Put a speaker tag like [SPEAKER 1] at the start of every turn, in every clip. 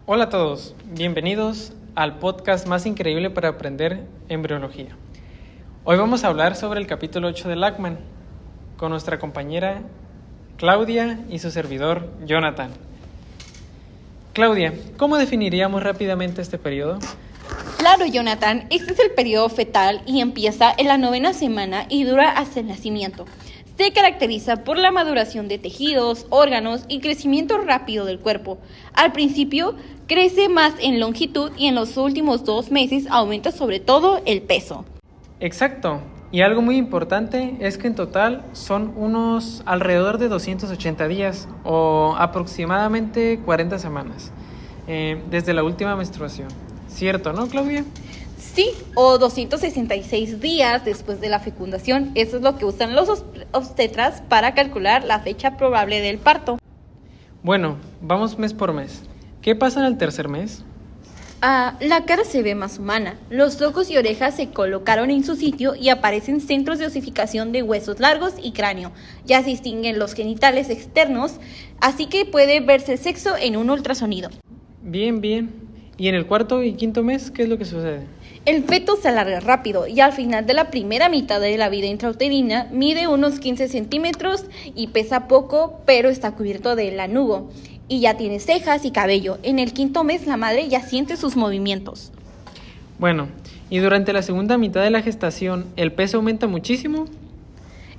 [SPEAKER 1] Hola a todos, bienvenidos al podcast más increíble para aprender embriología. Hoy vamos a hablar sobre el capítulo 8 de Lachman con nuestra compañera Claudia y su servidor Jonathan. Claudia, ¿cómo definiríamos rápidamente este periodo?
[SPEAKER 2] Claro, Jonathan, este es el periodo fetal y empieza en la 9ª semana y dura hasta el nacimiento. Se caracteriza por la maduración de tejidos, órganos y crecimiento rápido del cuerpo. Al principio crece más en longitud y en los últimos 2 meses aumenta sobre todo el peso.
[SPEAKER 1] Exacto, y algo muy importante es que en total son unos alrededor de 280 días o aproximadamente 40 semanas desde la última menstruación. ¿Cierto, no, Claudia?
[SPEAKER 2] Sí, o 266 días después de la fecundación. Eso es lo que usan los obstetras para calcular la fecha probable del parto.
[SPEAKER 1] Bueno, vamos mes por mes. ¿Qué pasa en el tercer mes?
[SPEAKER 2] La cara se ve más humana. Los ojos y orejas se colocaron en su sitio y aparecen centros de osificación de huesos largos y cráneo. Ya se distinguen los genitales externos, así que puede verse el sexo en un ultrasonido.
[SPEAKER 1] Bien. ¿Y en el cuarto y quinto mes qué es lo que sucede?
[SPEAKER 2] El feto se alarga rápido y al final de la primera mitad de la vida intrauterina mide unos 15 centímetros y pesa poco, pero está cubierto de lanugo y ya tiene cejas y cabello. En el quinto mes la madre ya siente sus movimientos.
[SPEAKER 1] Bueno, ¿y durante la segunda mitad de la gestación el peso aumenta muchísimo?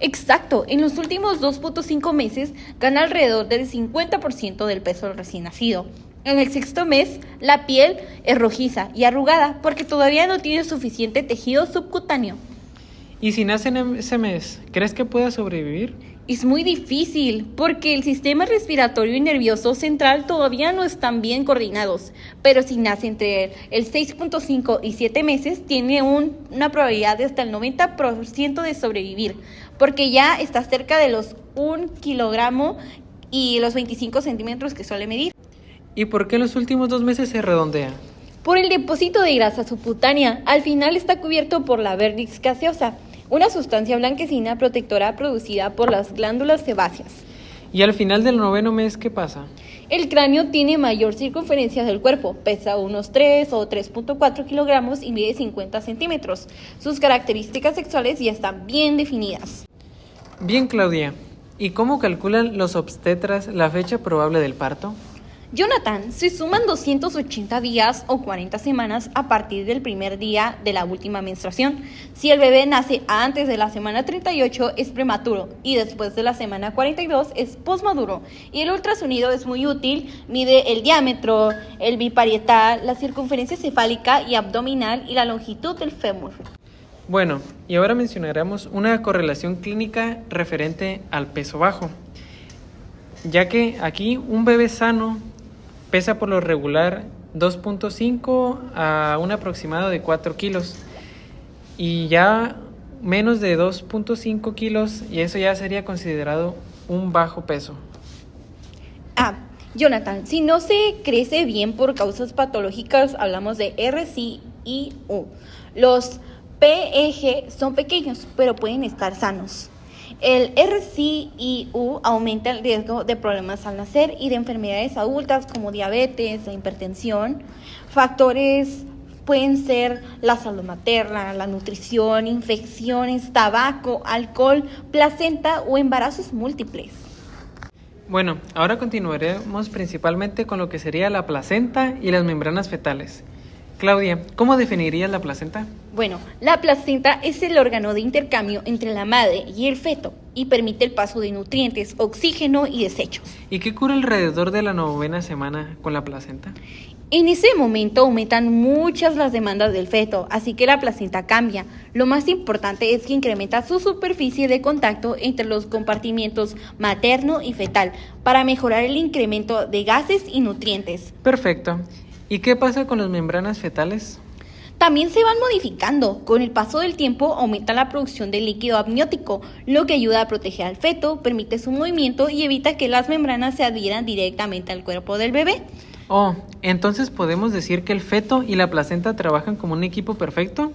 [SPEAKER 2] Exacto, en los últimos 2.5 meses gana alrededor del 50% del peso del recién nacido. En el sexto mes, la piel es rojiza y arrugada porque todavía no tiene suficiente tejido subcutáneo.
[SPEAKER 1] ¿Y si nace en ese mes, crees que pueda sobrevivir?
[SPEAKER 2] Es muy difícil porque el sistema respiratorio y nervioso central todavía no están bien coordinados, pero si nace entre el 6.5 y 7 meses, tiene una probabilidad de hasta el 90% de sobrevivir, porque ya está cerca de los 1 kilogramo y los 25 centímetros que suele medir.
[SPEAKER 1] ¿Y por qué en los últimos 2 meses se redondea?
[SPEAKER 2] Por el depósito de grasa subcutánea, al final está cubierto por la vernix gaseosa, una sustancia blanquecina protectora producida por las glándulas sebáceas.
[SPEAKER 1] ¿Y al final del 9º mes qué pasa?
[SPEAKER 2] El cráneo tiene mayor circunferencia del cuerpo, pesa unos 3 o 3.4 kilogramos y mide 50 centímetros. Sus características sexuales ya están bien definidas.
[SPEAKER 1] Bien, Claudia. ¿Y cómo calculan los obstetras la fecha probable del parto?
[SPEAKER 2] Jonathan, se suman 280 días o 40 semanas a partir del primer día de la última menstruación. Si el bebé nace antes de la semana 38 es prematuro y después de la semana 42 es posmaduro. Y el ultrasonido es muy útil, mide el diámetro, el biparietal, la circunferencia cefálica y abdominal y la longitud del fémur.
[SPEAKER 1] Bueno, y ahora mencionaremos una correlación clínica referente al peso bajo, ya que aquí un bebé sano pesa por lo regular 2.5 a un aproximado de 4 kilos y ya menos de 2.5 kilos y eso ya sería considerado un bajo peso.
[SPEAKER 2] Jonathan, si no se crece bien por causas patológicas, hablamos de RCIU. Los PEG son pequeños, pero pueden estar sanos. El RCIU aumenta el riesgo de problemas al nacer y de enfermedades adultas como diabetes, la hipertensión. Factores pueden ser la salud materna, la nutrición, infecciones, tabaco, alcohol, placenta o embarazos múltiples.
[SPEAKER 1] Bueno, ahora continuaremos principalmente con lo que sería la placenta y las membranas fetales. Claudia, ¿cómo definirías la placenta?
[SPEAKER 2] Bueno, la placenta es el órgano de intercambio entre la madre y el feto y permite el paso de nutrientes, oxígeno y desechos.
[SPEAKER 1] ¿Y qué ocurre alrededor de la 9ª semana con la placenta?
[SPEAKER 2] En ese momento aumentan muchas las demandas del feto, así que la placenta cambia. Lo más importante es que incrementa su superficie de contacto entre los compartimientos materno y fetal para mejorar el incremento de gases y nutrientes.
[SPEAKER 1] Perfecto. ¿Y qué pasa con las membranas fetales?
[SPEAKER 2] También se van modificando. Con el paso del tiempo aumenta la producción de líquido amniótico, lo que ayuda a proteger al feto, permite su movimiento y evita que las membranas se adhieran directamente al cuerpo del bebé.
[SPEAKER 1] Entonces podemos decir que el feto y la placenta trabajan como un equipo perfecto.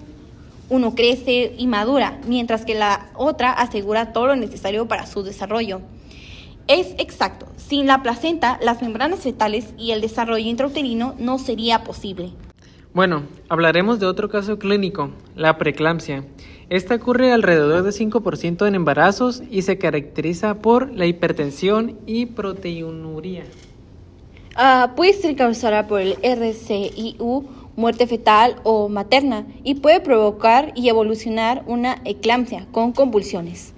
[SPEAKER 2] Uno crece y madura, mientras que la otra asegura todo lo necesario para su desarrollo. Es exacto. Sin la placenta, las membranas fetales y el desarrollo intrauterino no sería posible.
[SPEAKER 1] Bueno, hablaremos de otro caso clínico, la preeclampsia. Esta ocurre alrededor de 5% en embarazos y se caracteriza por la hipertensión y proteinuria.
[SPEAKER 2] Puede ser causada por el RCIU, muerte fetal o materna, y puede provocar y evolucionar una eclampsia con convulsiones.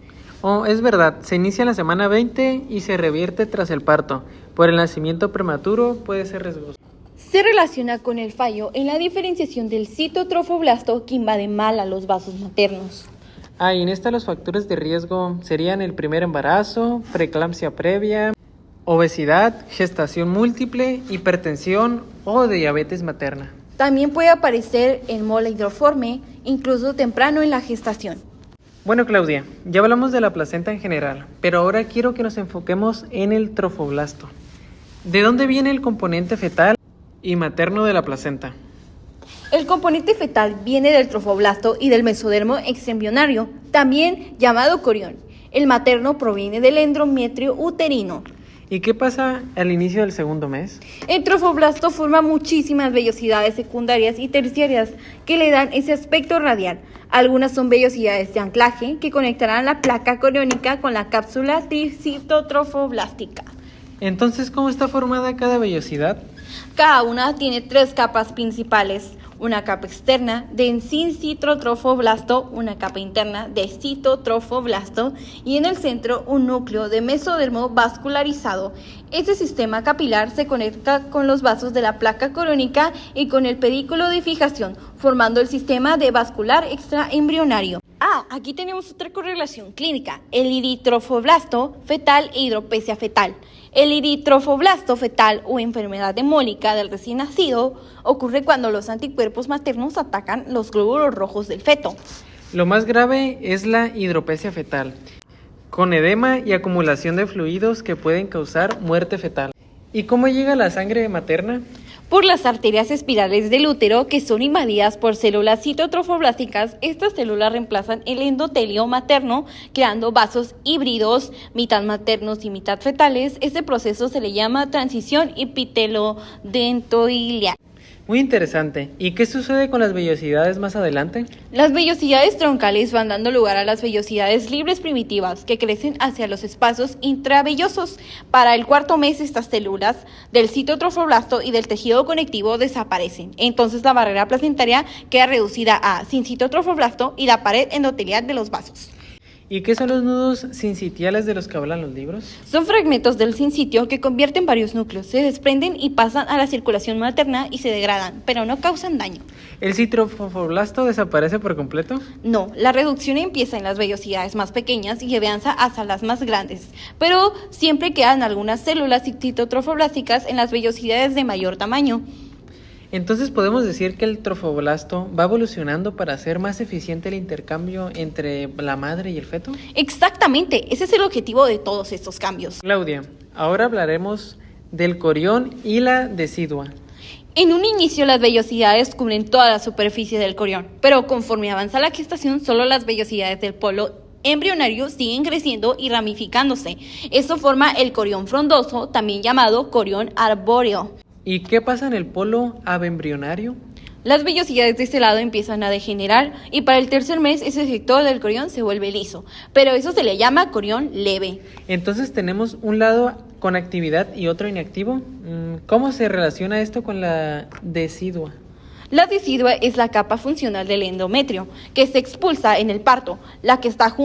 [SPEAKER 1] Oh, es verdad, se inicia en la semana 20 y se revierte tras el parto. Por el nacimiento prematuro puede ser riesgoso.
[SPEAKER 2] Se relaciona con el fallo en la diferenciación del citotrofoblasto que invade mal a los vasos maternos.
[SPEAKER 1] Y en esta los factores de riesgo serían el primer embarazo, preeclampsia previa, obesidad, gestación múltiple, hipertensión o diabetes materna.
[SPEAKER 2] También puede aparecer en mola hidroforme, incluso temprano en la gestación.
[SPEAKER 1] Bueno, Claudia, ya hablamos de la placenta en general, pero ahora quiero que nos enfoquemos en el trofoblasto. ¿De dónde viene el componente fetal y materno de la placenta?
[SPEAKER 2] El componente fetal viene del trofoblasto y del mesodermo extraembrionario, también llamado corión. El materno proviene del endometrio uterino.
[SPEAKER 1] ¿Y qué pasa al inicio del segundo mes?
[SPEAKER 2] El trofoblasto forma muchísimas vellosidades secundarias y terciarias que le dan ese aspecto radial. Algunas son vellosidades de anclaje que conectarán la placa coriónica con la cápsula citotrofoblástica.
[SPEAKER 1] Entonces, ¿cómo está formada cada vellosidad?
[SPEAKER 2] Cada una tiene 3 capas principales. Una capa externa de sincitotrofoblasto, una capa interna de citotrofoblasto y en el centro un núcleo de mesodermo vascularizado. Este sistema capilar se conecta con los vasos de la placa coriónica y con el pedículo de fijación, formando el sistema de vascular extraembrionario. Aquí tenemos otra correlación clínica, el eritrofoblasto fetal e hidropesia fetal. El eritrofoblasto fetal o enfermedad hemólica del recién nacido ocurre cuando los anticuerpos maternos atacan los glóbulos rojos del feto.
[SPEAKER 1] Lo más grave es la hidropesia fetal, con edema y acumulación de fluidos que pueden causar muerte fetal. ¿Y cómo llega la sangre materna?
[SPEAKER 2] Por las arterias espirales del útero que son invadidas por células citotrofoblásticas. Estas células reemplazan el endotelio materno creando vasos híbridos, mitad maternos y mitad fetales. Este proceso se le llama transición epitelodentoiliar.
[SPEAKER 1] Muy interesante. ¿Y qué sucede con las vellosidades más adelante?
[SPEAKER 2] Las vellosidades troncales van dando lugar a las vellosidades libres primitivas que crecen hacia los espacios intravellosos. Para el 4º mes estas células del citotrofoblasto y del tejido conectivo desaparecen. Entonces la barrera placentaria queda reducida a sincitotrofoblasto y la pared endotelial de los vasos.
[SPEAKER 1] ¿Y qué son los nudos sincitiales de los que hablan los libros?
[SPEAKER 2] Son fragmentos del sincitio que convierten varios núcleos, se desprenden y pasan a la circulación materna y se degradan, pero no causan daño.
[SPEAKER 1] ¿El citotrofoblasto desaparece por completo?
[SPEAKER 2] No, la reducción empieza en las vellosidades más pequeñas y avanza hasta las más grandes, pero siempre quedan algunas células citotrofoblásticas en las vellosidades de mayor tamaño.
[SPEAKER 1] Entonces podemos decir que el trofoblasto va evolucionando para hacer más eficiente el intercambio entre la madre y el feto.
[SPEAKER 2] Exactamente, ese es el objetivo de todos estos cambios.
[SPEAKER 1] Claudia, ahora hablaremos del corión y la decidua.
[SPEAKER 2] En un inicio las vellosidades cubren toda la superficie del corión, pero conforme avanza la gestación solo las vellosidades del polo embrionario siguen creciendo y ramificándose. Esto forma el corión frondoso, también llamado corión arbóreo.
[SPEAKER 1] ¿Y qué pasa en el polo abembrionario?
[SPEAKER 2] Las vellosidades de este lado empiezan a degenerar y para el 3er mes ese sector del corión se vuelve liso, pero eso se le llama corión leve.
[SPEAKER 1] Entonces tenemos un lado con actividad y otro inactivo. ¿Cómo se relaciona esto con la decidua?
[SPEAKER 2] La decidua es la capa funcional del endometrio, que se expulsa en el parto. La que está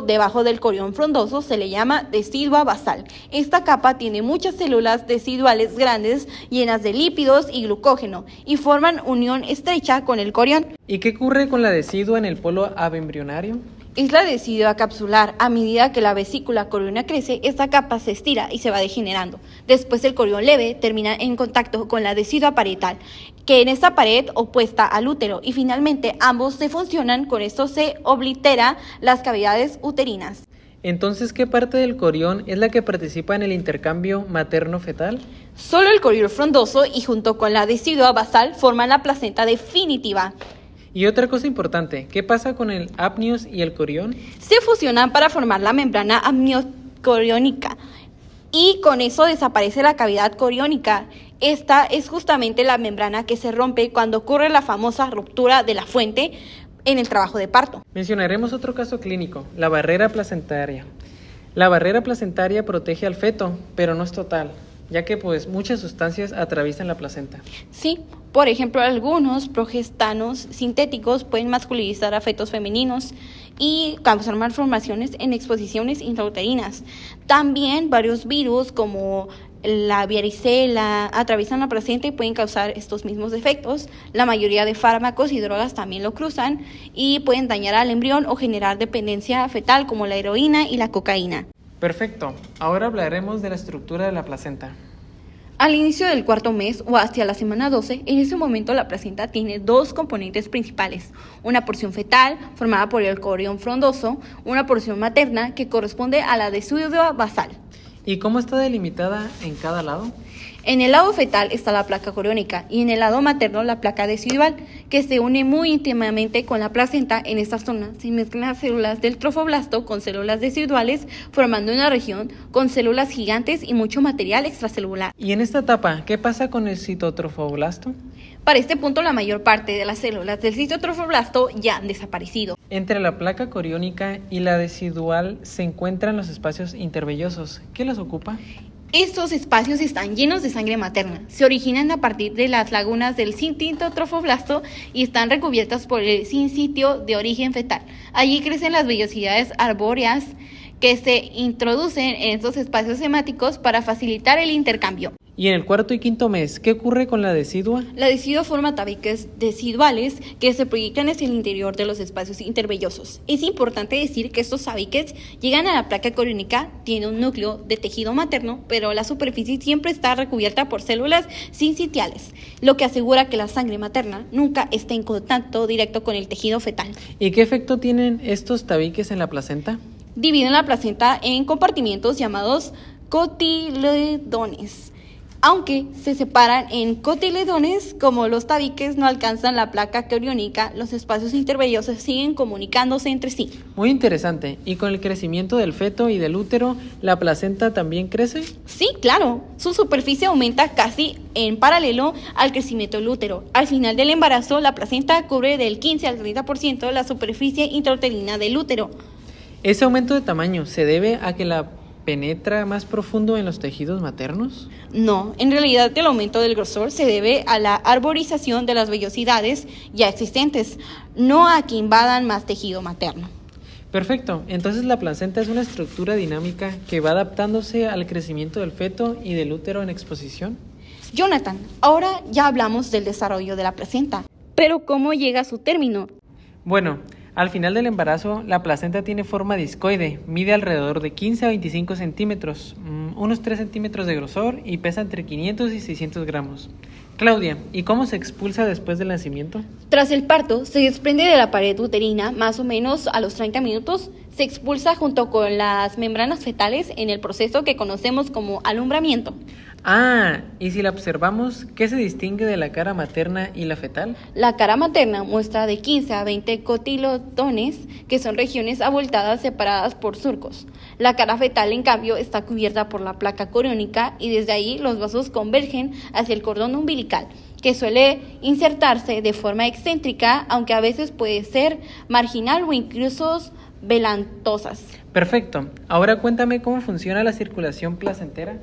[SPEAKER 2] debajo del corión frondoso se le llama decidua basal. Esta capa tiene muchas células deciduales grandes llenas de lípidos y glucógeno y forman unión estrecha con el corión.
[SPEAKER 1] ¿Y qué ocurre con la decidua en el polo abembrionario?
[SPEAKER 2] Es la decidua capsular. A medida que la vesícula coriónica crece, esta capa se estira y se va degenerando. Después el corión leve termina en contacto con la decidua parietal, que en esta pared opuesta al útero, y finalmente ambos se fusionan. Con esto se oblitera las cavidades uterinas.
[SPEAKER 1] Entonces, ¿qué parte del corión es la que participa en el intercambio materno-fetal?
[SPEAKER 2] Solo el corión frondoso y junto con la decidua basal forman la placenta definitiva.
[SPEAKER 1] Y otra cosa importante, ¿qué pasa con el apnios y el corión?
[SPEAKER 2] Se fusionan para formar la membrana amniocoriónica. y con eso desaparece la cavidad coriónica. Esta es justamente la membrana que se rompe cuando ocurre la famosa ruptura de la fuente en el trabajo de parto.
[SPEAKER 1] Mencionaremos otro caso clínico, la barrera placentaria. La barrera placentaria protege al feto, pero no es total, ya que muchas sustancias atraviesan la placenta.
[SPEAKER 2] Sí, por ejemplo, algunos progestanos sintéticos pueden masculinizar a fetos femeninos y causar malformaciones en exposiciones intrauterinas. También varios virus como la varicela atraviesan la placenta y pueden causar estos mismos defectos. La mayoría de fármacos y drogas también lo cruzan y pueden dañar al embrión o generar dependencia fetal como la heroína y la cocaína.
[SPEAKER 1] Perfecto, ahora hablaremos de la estructura de la placenta.
[SPEAKER 2] Al inicio del cuarto mes o hacia la semana 12, en ese momento la placenta tiene dos componentes principales, una porción fetal formada por el corión frondoso, una porción materna que corresponde a la decidua basal.
[SPEAKER 1] ¿Y cómo está delimitada en cada lado?
[SPEAKER 2] En el lado fetal está la placa coriónica y en el lado materno la placa decidual, que se une muy íntimamente con la placenta. En esta zona se mezclan las células del trofoblasto con células deciduales, formando una región con células gigantes y mucho material extracelular.
[SPEAKER 1] ¿Y en esta etapa qué pasa con el citotrofoblasto?
[SPEAKER 2] Para este punto, la mayor parte de las células del citotrofoblasto ya han desaparecido.
[SPEAKER 1] Entre la placa coriónica y la decidual se encuentran los espacios intervellosos. ¿Qué los ocupa?
[SPEAKER 2] Estos espacios están llenos de sangre materna. Se originan a partir de las lagunas del citotrofoblasto y están recubiertas por el sincitio de origen fetal. Allí crecen las vellosidades arbóreas que se introducen en estos espacios hemáticos para facilitar el intercambio.
[SPEAKER 1] ¿Y en el cuarto y quinto mes, qué ocurre con la decidua?
[SPEAKER 2] La decidua forma tabiques deciduales que se proyectan hacia el interior de los espacios intervellosos. Es importante decir que estos tabiques llegan a la placa coriónica, tiene un núcleo de tejido materno, pero la superficie siempre está recubierta por células sincitiales, lo que asegura que la sangre materna nunca está en contacto directo con el tejido fetal.
[SPEAKER 1] ¿Y qué efecto tienen estos tabiques en la placenta?
[SPEAKER 2] Dividen la placenta en compartimientos llamados cotiledones. Aunque se separan en cotiledones, como los tabiques no alcanzan la placa coriónica, los espacios intervellosos siguen comunicándose entre sí.
[SPEAKER 1] Muy interesante. ¿Y con el crecimiento del feto y del útero, la placenta también crece?
[SPEAKER 2] Sí, claro. Su superficie aumenta casi en paralelo al crecimiento del útero. Al final del embarazo, la placenta cubre del 15 al 30% de la superficie intrauterina del útero.
[SPEAKER 1] ¿Ese aumento de tamaño se debe a que la penetra más profundo en los tejidos maternos?
[SPEAKER 2] No, en realidad el aumento del grosor se debe a la arborización de las vellosidades ya existentes, no a que invadan más tejido materno.
[SPEAKER 1] Perfecto, entonces la placenta es una estructura dinámica que va adaptándose al crecimiento del feto y del útero en exposición.
[SPEAKER 2] Jonathan, ahora ya hablamos del desarrollo de la placenta, pero ¿cómo llega a su término?
[SPEAKER 1] Bueno, al final del embarazo, la placenta tiene forma discoide, mide alrededor de 15 a 25 centímetros, unos 3 centímetros de grosor y pesa entre 500 y 600 gramos. Claudia, ¿y cómo se expulsa después del nacimiento?
[SPEAKER 2] Tras el parto, se desprende de la pared uterina más o menos a los 30 minutos. Se expulsa junto con las membranas fetales en el proceso que conocemos como alumbramiento.
[SPEAKER 1] Ah, y si la observamos, ¿qué se distingue de la cara materna y la fetal?
[SPEAKER 2] La cara materna muestra de 15 a 20 cotiledones, que son regiones abultadas separadas por surcos. La cara fetal, en cambio, está cubierta por la placa coriónica y desde ahí los vasos convergen hacia el cordón umbilical, que suele insertarse de forma excéntrica, aunque a veces puede ser marginal o incluso velantosas.
[SPEAKER 1] Perfecto. Ahora cuéntame cómo funciona la circulación placentera.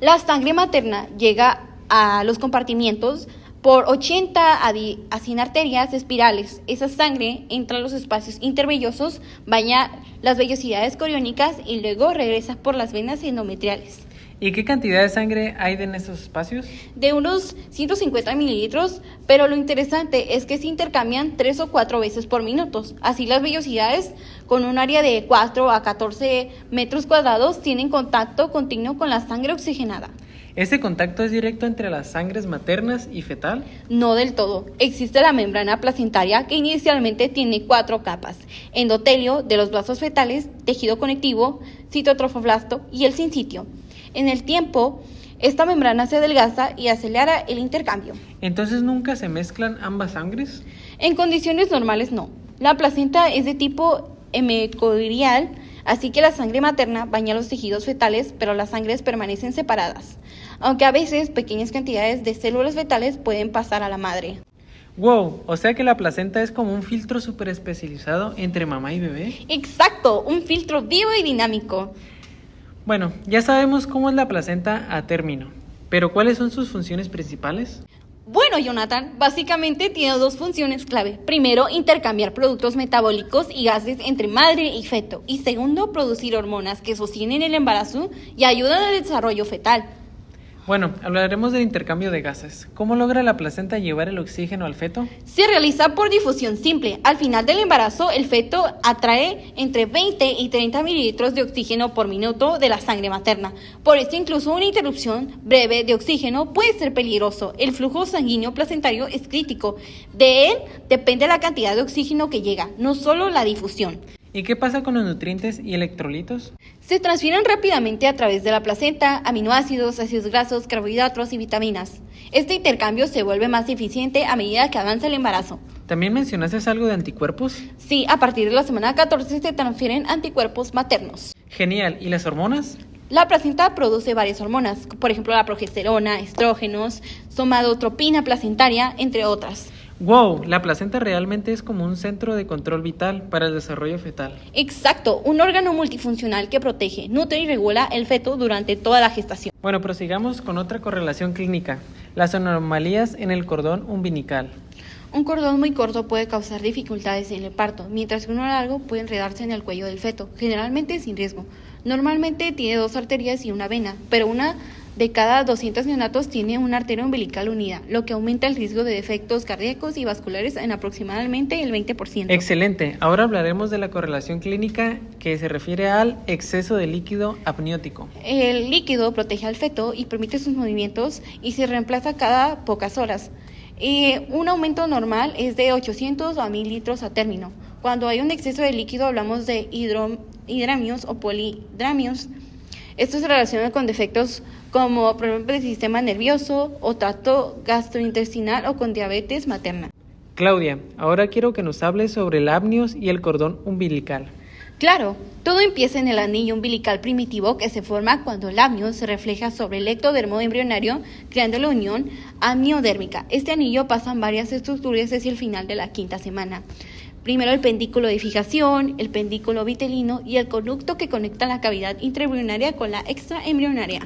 [SPEAKER 2] La sangre materna llega a los compartimientos por 80 a 100 arterias espirales. Esa sangre entra a los espacios intervellosos, baña las vellosidades coriónicas y luego regresa por las venas endometriales.
[SPEAKER 1] ¿Y qué cantidad de sangre hay en esos espacios?
[SPEAKER 2] De unos 150 mililitros, pero lo interesante es que se intercambian 3 o 4 veces por minuto. Así las vellosidades, con un área de 4 a 14 metros cuadrados, tienen contacto continuo con la sangre oxigenada.
[SPEAKER 1] ¿Ese contacto es directo entre las sangres maternas y fetal?
[SPEAKER 2] No del todo. Existe la membrana placentaria que inicialmente tiene 4 capas: endotelio de los vasos fetales, tejido conectivo, citotrofoblasto y el sincitio. En el tiempo, esta membrana se adelgaza y acelera el intercambio.
[SPEAKER 1] ¿Entonces nunca se mezclan ambas sangres?
[SPEAKER 2] En condiciones normales no. La placenta es de tipo hematoidal, así que la sangre materna baña los tejidos fetales, pero las sangres permanecen separadas, aunque a veces pequeñas cantidades de células fetales pueden pasar a la madre.
[SPEAKER 1] Wow, o sea que la placenta es como un filtro súper especializado entre mamá y bebé.
[SPEAKER 2] Exacto, un filtro vivo y dinámico.
[SPEAKER 1] Bueno, ya sabemos cómo es la placenta a término, pero ¿cuáles son sus funciones principales?
[SPEAKER 2] Bueno, Jonathan, básicamente tiene dos funciones clave. Primero, intercambiar productos metabólicos y gases entre madre y feto. Y segundo, producir hormonas que sostienen el embarazo y ayudan al desarrollo fetal.
[SPEAKER 1] Bueno, hablaremos del intercambio de gases. ¿Cómo logra la placenta llevar el oxígeno al feto?
[SPEAKER 2] Se realiza por difusión simple. Al final del embarazo, el feto atrae entre 20 y 30 mililitros de oxígeno por minuto de la sangre materna. Por esto, incluso una interrupción breve de oxígeno puede ser peligroso. El flujo sanguíneo placentario es crítico. De él depende la cantidad de oxígeno que llega, no solo la difusión.
[SPEAKER 1] ¿Y qué pasa con los nutrientes y electrolitos?
[SPEAKER 2] Se transfieren rápidamente a través de la placenta, aminoácidos, ácidos grasos, carbohidratos y vitaminas. Este intercambio se vuelve más eficiente a medida que avanza el embarazo.
[SPEAKER 1] ¿También mencionaste algo de anticuerpos?
[SPEAKER 2] Sí, a partir de la semana 14 se transfieren anticuerpos maternos.
[SPEAKER 1] Genial, ¿y las hormonas?
[SPEAKER 2] La placenta produce varias hormonas, por ejemplo la progesterona, estrógenos, somatotropina placentaria, entre otras.
[SPEAKER 1] ¡Wow! La placenta realmente es como un centro de control vital para el desarrollo fetal.
[SPEAKER 2] Exacto, un órgano multifuncional que protege, nutre y regula el feto durante toda la gestación.
[SPEAKER 1] Bueno, prosigamos con otra correlación clínica, las anomalías en el cordón umbilical.
[SPEAKER 2] Un cordón muy corto puede causar dificultades en el parto, mientras que uno largo puede enredarse en el cuello del feto, generalmente sin riesgo. Normalmente tiene 2 arterias y una vena, pero una de cada 200 neonatos tiene una arteria umbilical unida, lo que aumenta el riesgo de defectos cardíacos y vasculares en aproximadamente el 20%.
[SPEAKER 1] Excelente. Ahora hablaremos de la correlación clínica que se refiere al exceso de líquido amniótico.
[SPEAKER 2] El líquido protege al feto y permite sus movimientos y se reemplaza cada pocas horas. Un aumento normal es de 800 a 1000 litros a término. Cuando hay un exceso de líquido hablamos de hidramios o polidramios. Esto se relaciona con defectos como problemas del sistema nervioso o tracto gastrointestinal o con diabetes materna.
[SPEAKER 1] Claudia, ahora quiero que nos hables sobre el amnios y el cordón umbilical.
[SPEAKER 2] Claro, todo empieza en el anillo umbilical primitivo que se forma cuando el amnio se refleja sobre el ectodermo embrionario, creando la unión amniodérmica. Este anillo pasa en varias estructuras hacia el final de la 5ª semana. Primero el pendículo de fijación, el pendículo vitelino y el conducto que conecta la cavidad intraembrionaria con la extraembrionaria.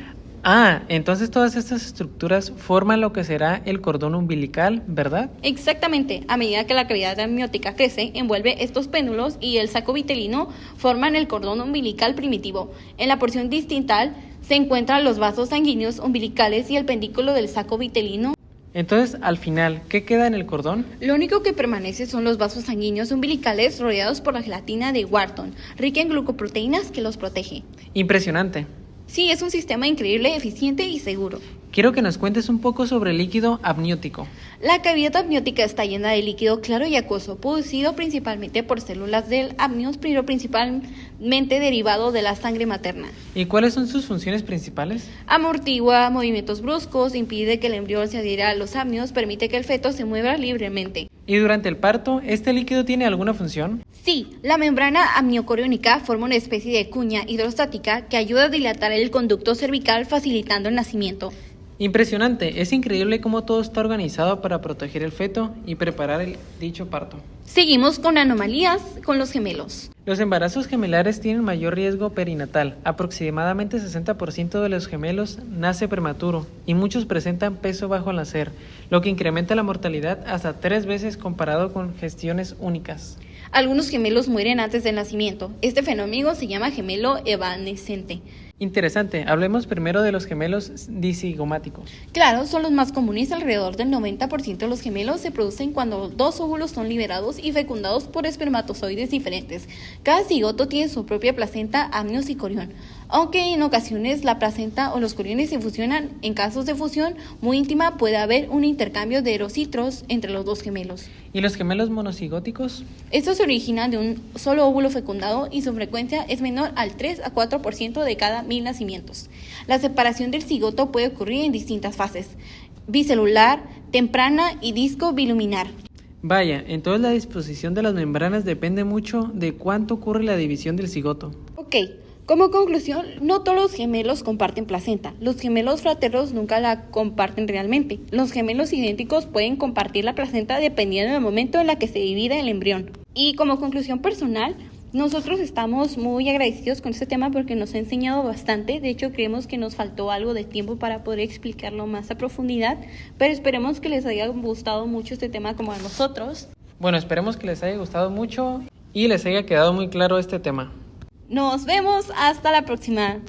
[SPEAKER 1] Ah, entonces todas estas estructuras forman lo que será el cordón umbilical, ¿verdad?
[SPEAKER 2] Exactamente, a medida que la cavidad amniótica crece, envuelve estos péndulos y el saco vitelino forman el cordón umbilical primitivo. En la porción distintal se encuentran los vasos sanguíneos umbilicales y el pendículo del saco vitelino.
[SPEAKER 1] Entonces, al final, ¿qué queda en el cordón?
[SPEAKER 2] Lo único que permanece son los vasos sanguíneos umbilicales rodeados por la gelatina de Wharton, rica en glucoproteínas que los protege.
[SPEAKER 1] Impresionante.
[SPEAKER 2] Sí, es un sistema increíble, eficiente y seguro.
[SPEAKER 1] Quiero que nos cuentes un poco sobre el líquido amniótico.
[SPEAKER 2] La cavidad amniótica está llena de líquido claro y acuoso, producido principalmente por células del amnios, pero principalmente derivado de la sangre materna.
[SPEAKER 1] ¿Y cuáles son sus funciones principales?
[SPEAKER 2] Amortigua movimientos bruscos, impide que el embrión se adhiera a los amnios, permite que el feto se mueva libremente.
[SPEAKER 1] ¿Y durante el parto, este líquido tiene alguna función?
[SPEAKER 2] Sí, la membrana amniocoriónica forma una especie de cuña hidrostática que ayuda a dilatar el conducto cervical, facilitando el nacimiento.
[SPEAKER 1] Impresionante, es increíble cómo todo está organizado para proteger el feto y preparar dicho parto.
[SPEAKER 2] Seguimos con anomalías con los gemelos.
[SPEAKER 1] Los embarazos gemelares tienen mayor riesgo perinatal. Aproximadamente 60% de los gemelos nace prematuro y muchos presentan peso bajo al nacer, lo que incrementa la mortalidad hasta 3 veces comparado con gestiones únicas.
[SPEAKER 2] Algunos gemelos mueren antes del nacimiento. Este fenómeno se llama gemelo evanescente.
[SPEAKER 1] Interesante, hablemos primero de los gemelos dicigomáticos.
[SPEAKER 2] Claro, son los más comunes. Alrededor del 90% de los gemelos se producen cuando 2 óvulos son liberados y fecundados por espermatozoides diferentes. Cada cigoto tiene su propia placenta, amnios y corión, aunque en ocasiones la placenta o los coriones se fusionan. En casos de fusión muy íntima puede haber un intercambio de erocitos entre los 2 gemelos.
[SPEAKER 1] ¿Y los gemelos monocigóticos?
[SPEAKER 2] Estos se originan de un solo óvulo fecundado y su frecuencia es menor al 3 a 4% de cada 1000 nacimientos. La separación del cigoto puede ocurrir en distintas fases: bicelular, temprana y disco biluminar.
[SPEAKER 1] Vaya, entonces la disposición de las membranas depende mucho de cuánto ocurre la división del cigoto.
[SPEAKER 2] Ok, como conclusión, no todos los gemelos comparten placenta. Los gemelos fraternos nunca la comparten realmente. Los gemelos idénticos pueden compartir la placenta dependiendo del momento en la que se divide el embrión. Y como conclusión personal, nosotros estamos muy agradecidos con este tema porque nos ha enseñado bastante. De hecho, creemos que nos faltó algo de tiempo para poder explicarlo más a profundidad, pero esperemos que les haya gustado mucho este tema como a nosotros.
[SPEAKER 1] Bueno, esperemos que les haya gustado mucho y les haya quedado muy claro este tema.
[SPEAKER 2] Nos vemos hasta la próxima.